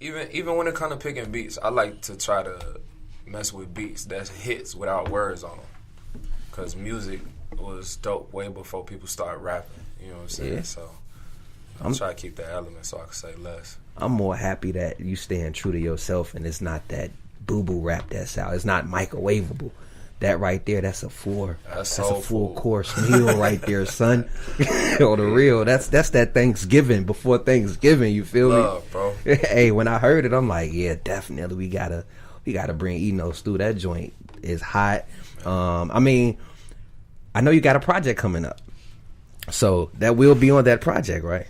even when it comes to picking beats, I like to try to mess with beats that hits without words on them. Because music was dope way before people started rapping. You know what I'm saying? Yeah. So I'm trying to keep that element so I can say less. I'm more happy that you staying true to yourself and it's not that boo-boo rap that's out. It's not microwavable. That right there, that's a full course meal right there, son. On the real, that's that Thanksgiving before Thanksgiving. You feel Love, me, bro? Hey, when I heard it, I'm like, yeah, definitely, we gotta bring Enos through. That joint is hot. I mean, I know you got a project coming up, so that will be on that project, right?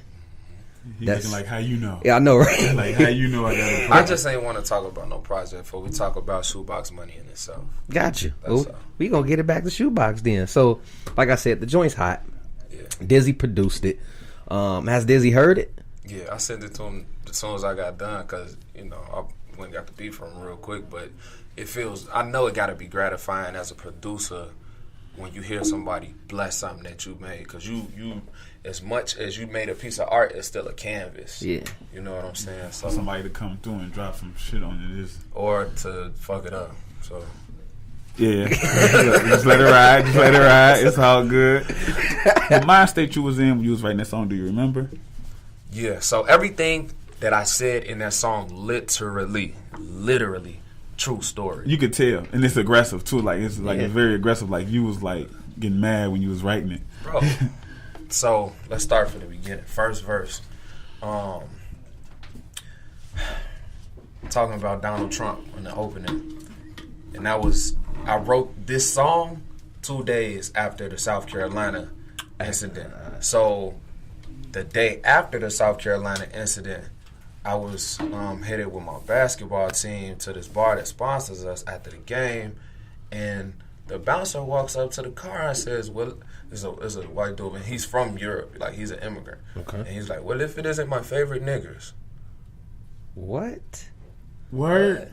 He's looking like, how you know? Yeah, I know, right? Like, how you know I got a project? I just ain't want to talk about no project before we talk about Shoebox Money in itself. Got you. That's Well, we gonna get it back to Shoebox then. So, like I said, the joint's hot. Yeah. Dizzy produced it. Has Dizzy heard it? Yeah, I sent it to him as soon as I got done because, you know, I went and got the beat from him real quick. But it feels, I know it got to be gratifying as a producer when you hear somebody bless something that you made. Because you, as much as you made a piece of art, it's still a canvas. Yeah. You know what I'm saying? So Somebody to come through and drop some shit on it. Or to fuck it up. So Yeah. Just let it ride. Just let it ride. It's all good. The mind state you was in when you was writing that song, do you remember? yeah, so everything that I said in that song, literally, true story. You could tell. And it's aggressive too. Like it's very aggressive. Like you was like getting mad when you was writing it. Bro. So let's start from the beginning. First verse. Talking about Donald Trump in the opening. And I wrote this song 2 days after the South Carolina incident. So the day after the South Carolina incident, I was headed with my basketball team to this bar that sponsors us after the game, and the bouncer walks up to the car and says, well, it's a white dude, and he's from Europe, like he's an immigrant. Okay. And he's like, well, if it isn't my favorite niggers. What? Word.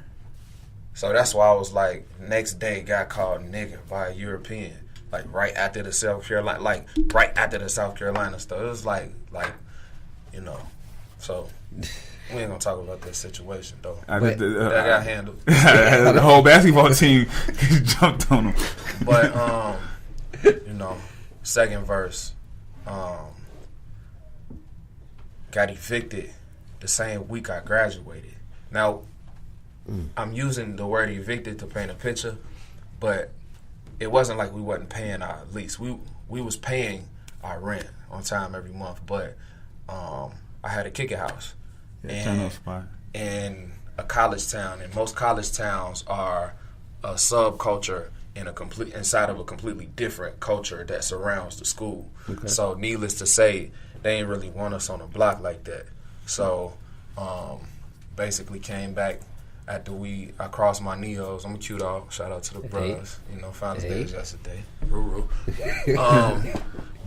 So that's why I was like, next day got called nigger by a European, like right after the South Carolina, stuff. It was like, you know, so we ain't gonna talk about that situation though. That got handled. The whole basketball team jumped on him. But you know, second verse, got evicted the same week I graduated. Now, I'm using the word evicted to paint a picture, but it wasn't like we wasn't paying our lease. We was paying our rent on time every month, but I had a kicker house in a college town, and most college towns are a subculture inside of a completely different culture that surrounds the school. Okay. So needless to say, they ain't really want us on a block like that. So basically came back after I crossed my NOS. I'm a cute dog. Shout out to the brothers. You know, Founders Day was yesterday.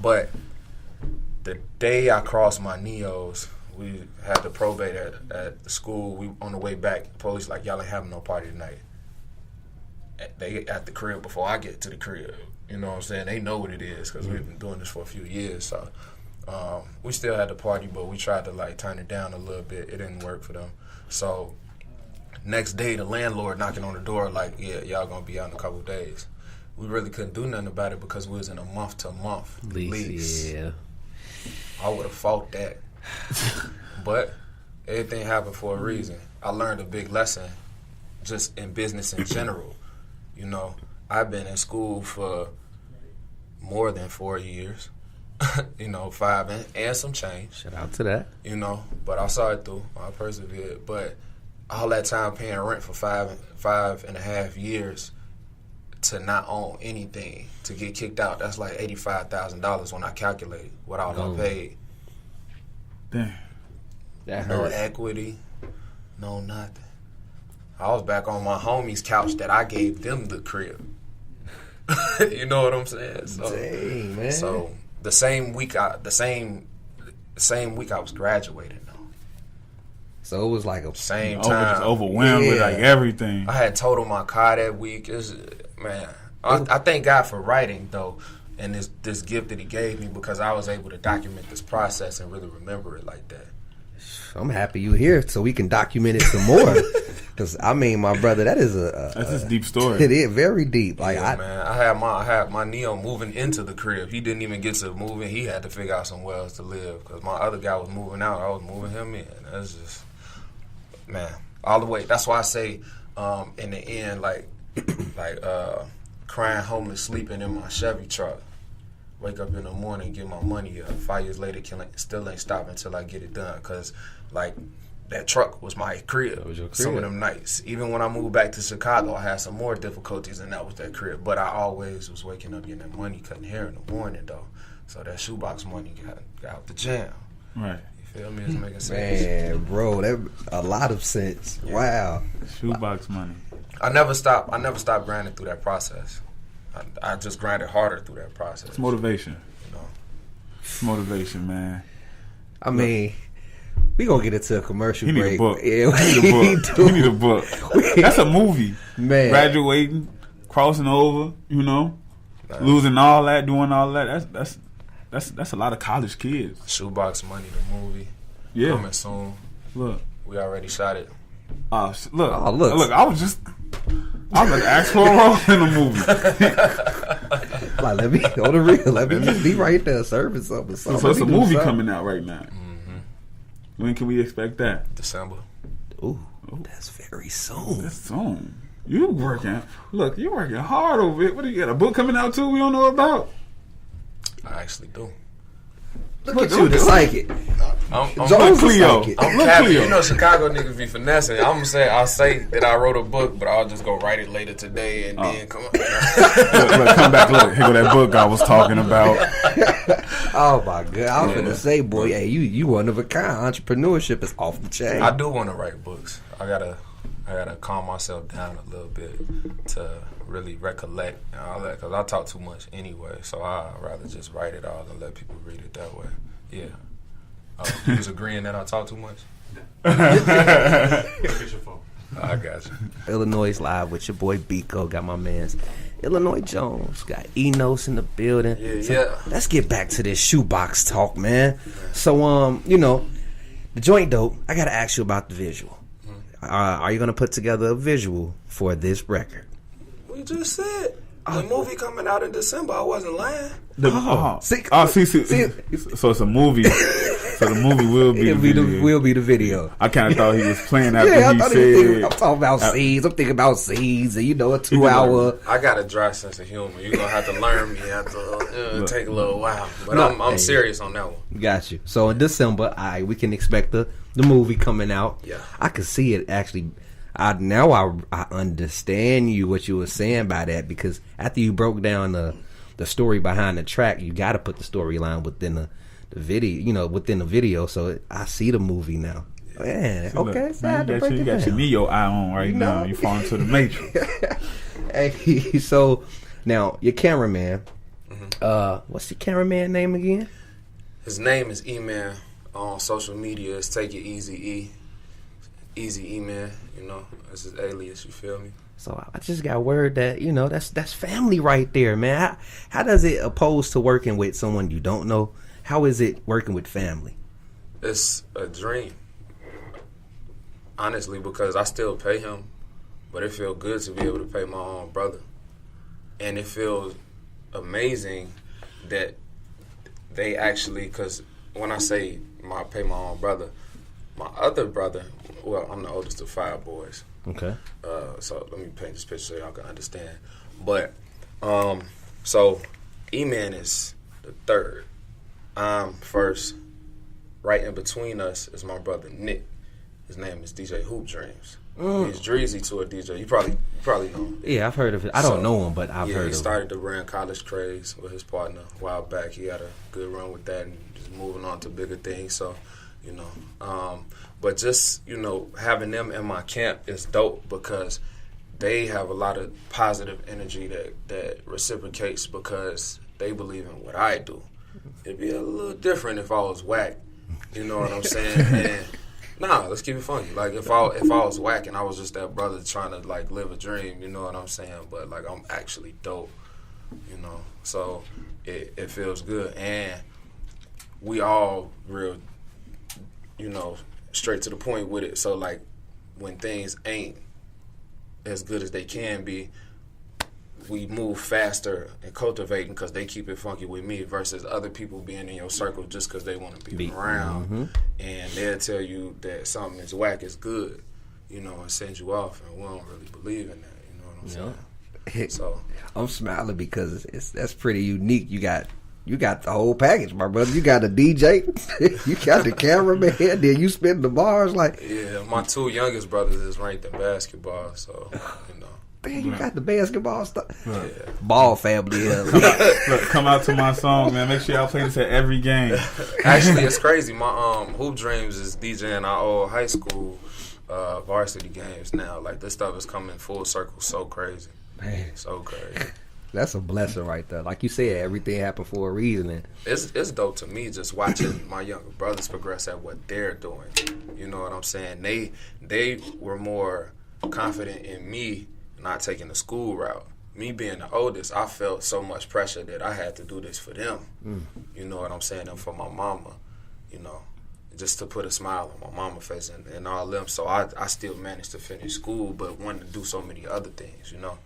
But the day I crossed my NOS, we had the probate at the school. We on the way back, the police like, y'all ain't having no party tonight. They at the crib before I get to the crib. You know what I'm saying? They know what it is because we've been doing this for a few years. So we still had the party, but we tried to like turn it down a little bit. It didn't work for them. So next day, the landlord knocking on the door like, yeah, y'all gonna be out in a couple of days. We really couldn't do nothing about it because we was in a month-to-month lease. Yeah. I would have fought that. But everything happened for a reason. I learned a big lesson just in business in general. You know, I've been in school for more than 4 years. You know, 5 and some change. Shout out to that. You know, but I saw it through. I persevered. But all that time paying rent for 5.5 years to not own anything, to get kicked out, that's like $85,000 when I calculated what all I paid. Damn. That no hurt. equity, no nothing. I was back on my homie's couch that I gave them the crib. You know what I'm saying? So, dang, man. So the same week I was graduating though. So it was like a same time. Just overwhelmed with like everything. I had totaled my car that week. I thank God for writing though, and this gift that He gave me because I was able to document this process and really remember it like that. I'm happy you here so we can document it some more. Because I mean, my brother, that's a deep story. It is very deep. Like man, I had my Neo moving into the crib. He didn't even get to move in. He had to figure out somewhere else to live because my other guy was moving out. I was moving him in. That's just, man, all the way. That's why I say, in the end, like crying homeless, sleeping in my Chevy truck. Wake up in the morning, get my money up. 5 years later, still ain't stopping until I get it done. Because, like, that truck was my crib. That was your crib. Some of them nights. Even when I moved back to Chicago, I had some more difficulties, and that was that crib. But I always was waking up getting that money, cutting hair in the morning, though. So that shoebox money got out the jam. Right. You feel me? It's making sense. Man, bro, that a lot of sense. Yeah. Wow. Shoebox money. I never stopped grinding through that process. I just grinded harder through that process. It's motivation. You know? It's motivation, man. I mean, we gonna get into a commercial break. Need a book. Yeah, we need a book. That's a movie. Man. Graduating, crossing over, you know, losing all that, doing all that. That's a lot of college kids. Shoebox Money, the movie. Yeah. Coming soon. Look. We already shot it. Look, I was gonna ask for a role in the movie. Like, let me on the real. Let me just be right there serving something. So it's a movie coming out right now. Mm-hmm. When can we expect that? December. Ooh, that's very soon. That's soon. You're working hard over it. What do you got? A book coming out too? We don't know about. I actually do. Look at you, the psychic. I'm Cleo. I'm Cleo. You know, Chicago niggas be finessing. I'll say that I wrote a book, but I'll just go write it later today and then come on. look, come back. Look, here go that book I was talking about. Oh my God! I was gonna say, boy, hey, you one of a kind. Entrepreneurship is off the chain. I do want to write books. I gotta calm myself down a little bit to really recollect and all that, because I talk too much anyway, so I'd rather just write it all and let people read it that way. Yeah. You was agreeing that I talk too much? I got you. Illinois Live with your boy Biko. Got my mans Illinois Jones. Got NOS in the building. Yeah. Let's get back to this shoebox talk, man. So, you know, the joint dope, I got to ask you about the visual. Are you going to put together a visual for this record? We just said the movie coming out in December. I wasn't lying. See. So it's a movie. So the movie will be the video. Will be the video. I kind of thought he was playing after he said. I'm talking about seeds. I'm thinking about seeds, and you know, a 2 hour. I got a dry sense of humor. You're gonna have to learn me. Take a little while, but I'm serious on that one. Got you. So in December, we can expect the movie coming out. Yeah, I can see it actually. I understand what you were saying by that, because after you broke down the story behind the track, you got to put the storyline within the video, you know, within the video. So I see the movie now. Man, so okay, look, you got your Neo eye on right now. You fall into the matrix. Hey, so now your cameraman. What's your cameraman name again? His name is E-Man. On social media, it's Take It Easy E. Easy E-Man, you know, that's his alias, you feel me? So I just got word that, you know, that's family right there, man. How does it oppose to working with someone you don't know? How is it working with family? It's a dream, honestly, because I still pay him, but it feels good to be able to pay my own brother. And it feels amazing that they actually, because when I say pay my own brother, my other brother, well, I'm the oldest of 5 boys. Okay. So let me paint this picture so y'all can understand. But, so E-Man is the third. I'm first. Right in between us is my brother Nick. His name is DJ Hoop Dreams. He's Dreezy to a DJ. You probably know him. Yeah, I've heard of it. I don't know him, but I've heard of him. He started the brand College Craze with his partner a while back. He had a good run with that and just moving on to bigger things. So, you know, but just, you know, having them in my camp is dope because they have a lot of positive energy that reciprocates because they believe in what I do. It'd be a little different if I was whack. You know what I'm saying? And nah, let's keep it funny. Like if I was whack and I was just that brother trying to like live a dream, you know what I'm saying? But like I'm actually dope, you know. So it feels good, and we all real, you know, straight to the point with it. So like when things ain't as good as they can be, we move faster and cultivating because they keep it funky with me versus other people being in your circle just because they want to be around, and they'll tell you that something is whack is good, you know, and send you off, and we don't really believe in that. You know what I'm saying? So I'm smiling because that's pretty unique. You got the whole package, my brother. You got a DJ, you got the cameraman, then you spin the bars like. Yeah, my 2 youngest brothers is ranked in basketball, so you know. Man, you got the basketball stuff. Yeah. Ball family. Come out to my song, man. Make sure y'all play this at every game. Actually, it's crazy. My hoop dreams is DJing our old high school varsity games now. Like, this stuff is coming full circle. So crazy. Man. So crazy. That's a blessing right there. Like you said, everything happened for a reason. And it's dope to me just watching my younger brothers progress at what they're doing. You know what I'm saying? They were more confident in me not taking the school route. Me being the oldest, I felt so much pressure that I had to do this for them. You know what I'm saying? And for my mama, you know, just to put a smile on my mama's face and all them. So I still managed to finish school, but wanted to do so many other things, you know.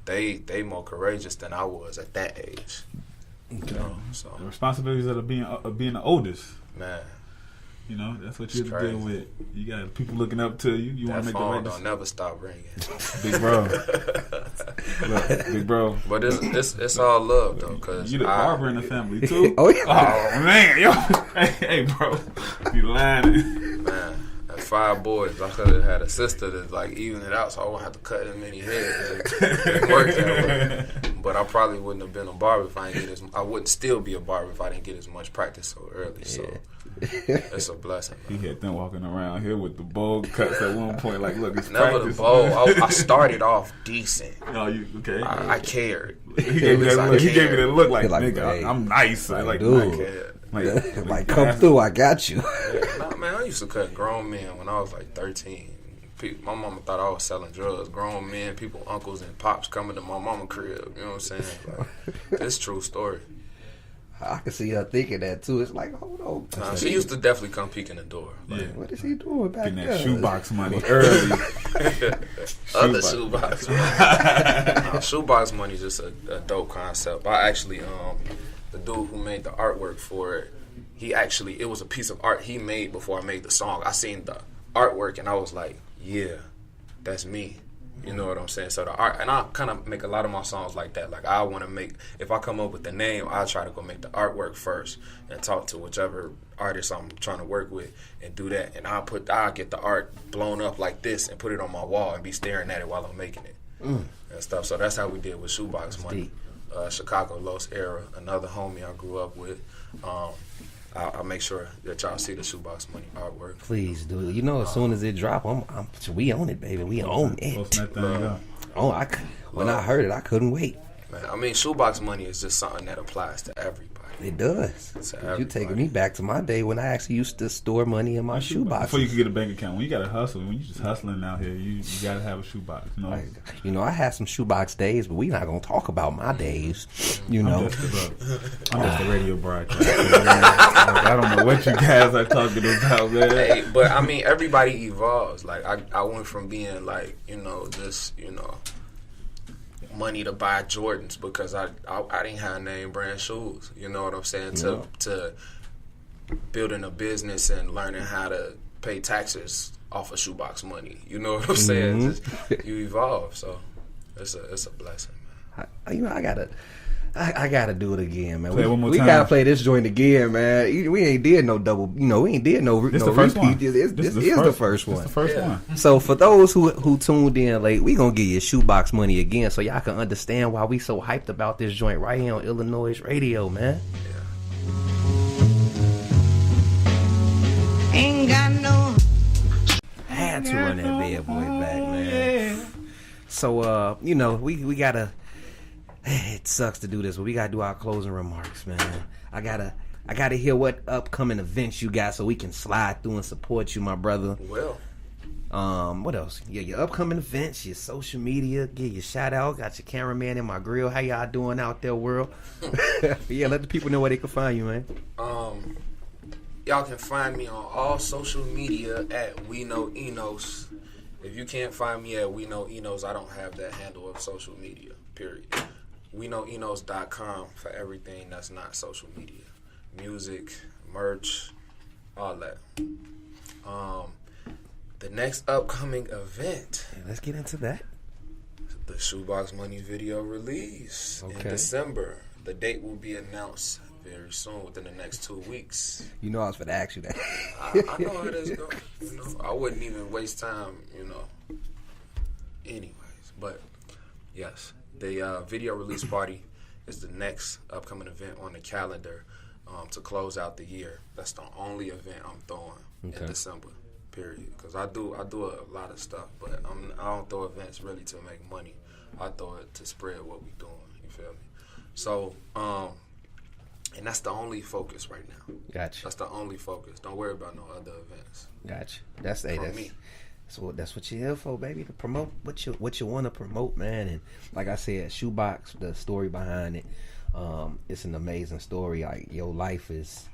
They more courageous than I was at that age. You know, so the responsibilities of being the oldest. Man. You know, that's what you have to deal with. You got people looking up to you. You want to make the right decision. Don't never stop ringing. Big bro. Look, big bro. But it's all love, though. Cause you the barber in the family, too? Oh, yeah. Oh, man. Yo. Hey, bro. You lying. Man, at 5 boys, I could have had a sister that, like, even it out, so I wouldn't have to cut as many heads. It worked that way. But I probably wouldn't have been a barber if I didn't get I wouldn't still be a barber if I didn't get as much practice so early, so... It's a blessing, man. He had them walking around here with the bowl cuts at one point. Like, look, it's never practice. The bowl. I started off decent. No, you okay? I cared. He gave me that look. He gave me that look like nigga, hey, I'm nice. Like, dude, like come through. I got you. Nah, man, I used to cut grown men when I was like 13. My mama thought I was selling drugs. Grown men, people, uncles and pops coming to my mama crib. You know what I'm saying? Like, it's true story. I can see her thinking that too. It's like, hold on. Nah, she used to definitely come peek in the door. Like, yeah. What is he doing back there? Getting that shoebox money early. Other shoebox money. Shoebox money is just a dope concept. I actually, the dude who made the artwork for it, it was a piece of art he made before I made the song. I seen the artwork and I was like, yeah, that's me. You know what I'm saying? So the art, and I kind of make a lot of my songs like that. Like, I want to make, if I come up with the name, I try to go make the artwork first and talk to whichever artist I'm trying to work with and do that. And I'll get the art blown up like this and put it on my wall and be staring at it while I'm making it and stuff. So that's how we did with Shoebox Money. Chicago Los Era, another homie I grew up with. I'll make sure that y'all see the Shoebox Money artwork. Please do. You know, as soon as it drop, we own it, baby. We own it. When I heard it, I couldn't wait. Man, I mean, Shoebox Money is just something that applies to everybody. It does. You're taking me back to my day when I actually used to store money in my shoebox. Before you could get a bank account, when you got to hustle, when you just hustling out here, you got to have a shoebox. You know? I had some shoebox days, but we're not going to talk about my days. You know, I'm just a radio broadcast. I don't know what you guys are talking about, man. Hey, but I mean, everybody evolves. Like, I went from being like, money to buy Jordans because I didn't have name brand shoes. You know what I'm saying? Yeah. To building a business and learning how to pay taxes off of Shoebox Money. You know what I'm saying? Just, you evolve. So it's a blessing, man. I gotta do it again, man. Play one more we time. Gotta play this joint again, man. We ain't did no double. We ain't did no. This the first one. This is the first one. This the first one. So for those who tuned in late, we gonna give you Shoebox Money again, so y'all can understand why we so hyped about this joint right here on iLLANOiZE Radio, man. Yeah. Ain't got no. Had to run that bad boy back, man. So we gotta. It sucks to do this, but we gotta do our closing remarks, man. I gotta hear what upcoming events you got so we can slide through and support you, my brother. Well, what else? Yeah, your upcoming events, your social media, give your shout out. Got your cameraman in my grill. How y'all doing out there, world? Yeah, let the people know where they can find you, man. y'all can find me on all social media at We Know Enos. If you can't find me at We Know Enos, I don't have that handle of social media, period. WeKnowEnos.com for everything that's not social media. Music, merch, all that. The next upcoming event. Yeah, let's get into that. The Shoebox Money video release in December. The date will be announced very soon, within the next 2 weeks. You know I was going to ask you that. I know how this goes. You know, I wouldn't even waste time, you know. Anyways, but yes, the video release party is the next upcoming event on the calendar to close out the year. That's the only event I'm throwing in December. Period. Because I do a lot of stuff, but I don't throw events really to make money. I throw it to spread what we doing. You feel me? So, and that's the only focus right now. Gotcha. That's the only focus. Don't worry about no other events. Gotcha. That's me. So that's what you're here for, baby. To promote what you want to promote, man. And like I said, Shoebox, the story behind it, it's an amazing story. Like your life is.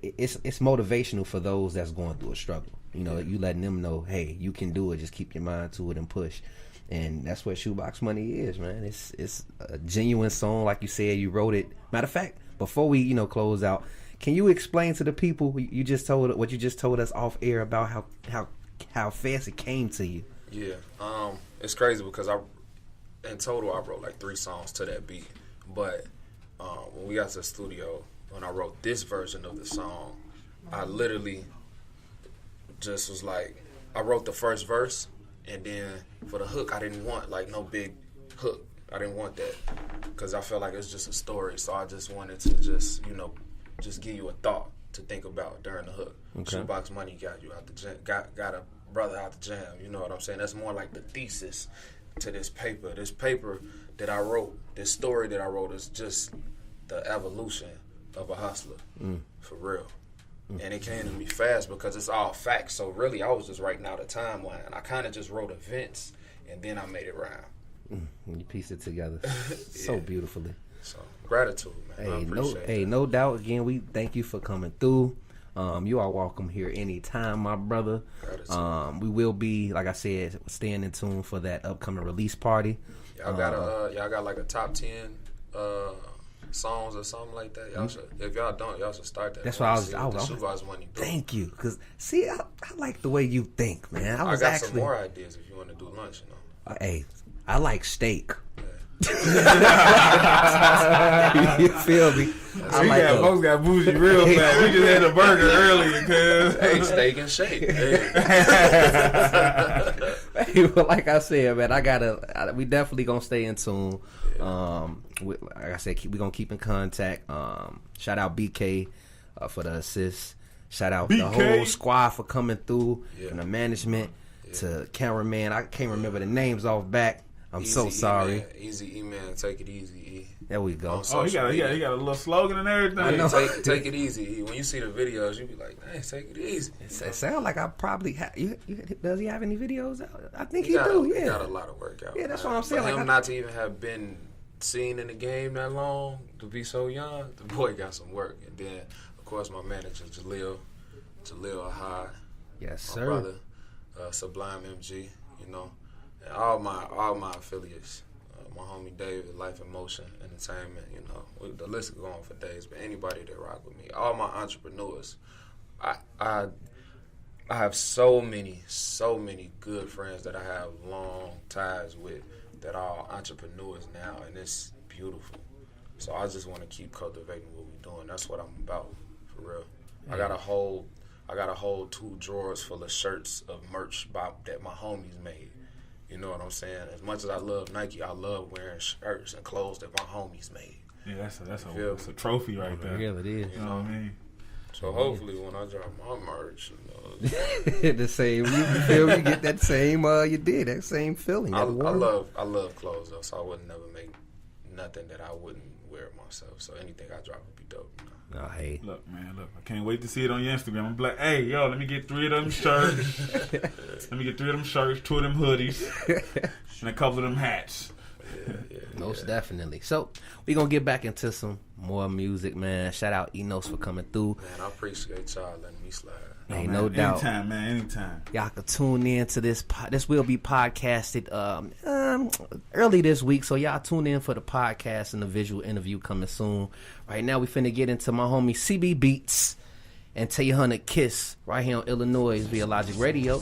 It's motivational for those that's going through a struggle. You know, you letting them know, hey, you can do it. Just keep your mind to it and push. And that's what Shoebox Money is, man. It's a genuine song, like you said. You wrote it. Matter of fact, before we close out, can you explain to the people what you just told us off air about how fast it came to you? Yeah, it's crazy because in total I wrote like 3 songs to that beat. But when we got to the studio, when I wrote this version of the song, I literally just was like, I wrote the first verse, and then for the hook, I didn't want like no big hook. I didn't want that because I felt like it's just a story. So I just wanted to just give you a thought to think about during the hook. Shoebox Money got you out the jam, got a brother out the jam. You know what I'm saying? That's more like the thesis to this paper. This paper that I wrote, this story that I wrote, is just the evolution of a hustler, for real. And it came to me fast because it's all facts. So really, I was just writing out a timeline. I kind of just wrote events, and then I made it rhyme. You pieced it together so beautifully. So gratitude, man. I appreciate that. No doubt. Again, we thank you for coming through. You are welcome here anytime, my brother. Gratitude. We will be, like I said, staying in tune for that upcoming release party. Y'all got like a top 10 songs or something like that. Y'all should, if y'all don't, y'all should start that. That's why I was Shoebox Money. Thank you, because see, I like the way you think, man. I got some more ideas if you want to do lunch. You know. Hey, I like steak. Yeah. You feel me? Folks got bougie real fast. We just had a burger earlier, cuz. Hey, steak and shake. Hey. Hey, well, like I said, man, we definitely gonna stay in tune. Like I said, we gonna keep in contact. Shout out BK for the assist. Shout out the whole squad for coming through, from the management to cameraman. I can't remember the names off back. I'm easy so sorry. Easy E-man, take it easy, E. There we go. He got a little slogan and everything. I know. Take it easy, E. When you see the videos, you be like, "Hey, take it easy." It sounds like I probably have. Does he have any videos out? I think he do. Yeah, he got a lot of work out. Yeah, that's what I'm saying. For him not to even have been seen in the game that long, to be so young, the boy got some work. And then, of course, my manager Jaleel Ahad, yes, my sir, brother, Sublime MG, you know. And all my affiliates, my homie David, Life in Motion Entertainment, you know, the list is going for days. But anybody that rock with me, all my entrepreneurs, I have so many good friends that I have long ties with that are entrepreneurs now, and it's beautiful. So I just want to keep cultivating what we're doing. That's what I'm about, for real. Yeah. I got a whole 2 drawers full of shirts of merch that my homies made. You know what I'm saying? As much as I love Nike, I love wearing shirts and clothes that my homies made. Yeah, that's a trophy right there. Yeah, it is. You know what I mean? So hopefully when I drop my merch, you know, the same. You feel me? Get that same. You did that same feeling. I love clothes though, so I would never make nothing that I wouldn't wear myself. So anything I drop would be dope. You know? Oh, hey. Look, I can't wait to see it on your Instagram. I'm like, hey, yo, let me get 3 of them shirts. 2 of them hoodies, and a couple of them hats. Most definitely. So we're gonna get back into some more music, man. Shout out NOS for coming through. Man, I appreciate y'all letting me slide. Ain't no doubt. Anytime, man. Anytime. Y'all can tune in to this. This will be podcasted early this week, so y'all tune in for the podcast and the visual interview coming soon. Right now, we finna get into my homie CB Beats and Tell You Hunter Kiss right here on iLLANOiZE via Logic Radio.